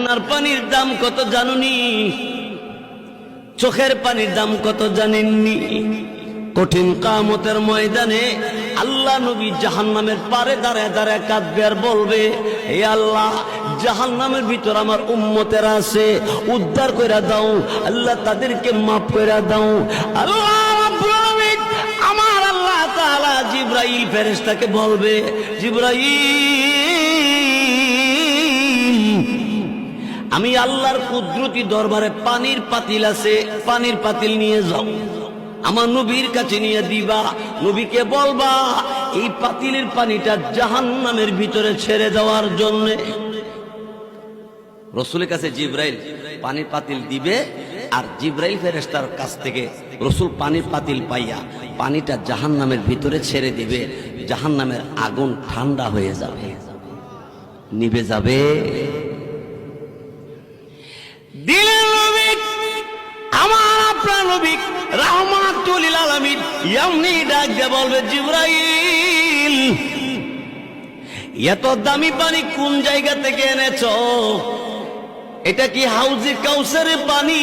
কান্নার পানির দাম কত জানুনি? চোখের পানির দাম কত জানেননি? কঠিন কিয়ামতের ময়দানে আল্লাহ নবী জাহান্নামের পারে দাঁড়ায় দাঁড়ায় কাঁদবে আর বলবে, হে আল্লাহ, জাহান্নামের ভিতর আমার উম্মতেরা আছে, উদ্ধার কইরা দাও আল্লাহ, তাদেরকে মাফ কইরা দাও। আল্লাহ রাব্বুল আলামিন, আমার আল্লাহ তাআলা জিবরাইল ফেরেশতাকে বলবে, জিবরাইল, আমি আল্লাহর কুদরতি দরবারে পানির পাতিল আছে, পানির পাতিল নিয়ে যাও, আমার নবীর কাছে নিয়ে দিবা। নবীকে বলবা এই পাতিলের পানিটা জাহান্নামের ভিতরে ছেড়ে দেওয়ার জন্য। রসুলের কাছে জিবরাইল পানির পাতিল দিবে, আর জিবরাইল ফেরেশতার কাছ থেকে রসুল পানির পাতিল পাইয়া পানিটা জাহান্নামের ভিতরে ছেড়ে দিবে। জাহান্নামের আগুন ঠান্ডা হয়ে যাবে, নিভে যাবে। দিলের নবী, আমার আপনার নবী রাহমাতুল লিল আলামিন এমনি ডাক দিয়ে বলবে, জিবরাইল, এত দামি পানি কোন জায়গা থেকে এনেছো? এটা কি হাউজে কাউসারের পানি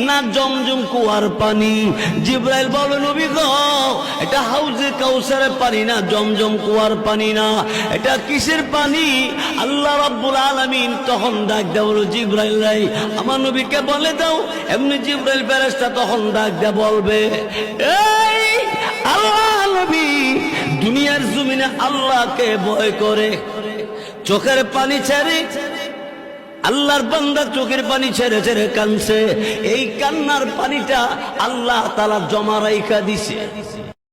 না জমজম কুয়ার পানি? জিবরাইল বলবে, নবী গো, এটা হাউজে কাউসারের পানি না, জমজম কুয়ার পানি না, এটা কিসের পানি? আল্লাহ রাব্বুল আলামিন তখন ডাক দেয়, বলো জিবরাইল রাই আমার নবীকে বলে দাও। এমনি জিবরাইল ফেরেশতা তখন ডাক দেয় বলবে, এই আল্লাহ নবী দুনিয়ার জমিনে আল্লাহকে ভয় করে চোখের পানি ছেড়ে, আল্লাহর বান্দা চোখের পানি ছেড়ে ছেড়ে কাঁদছে, এই কান্নার পানিটা আল্লাহ তাআলা জমা রাইখা দিছে।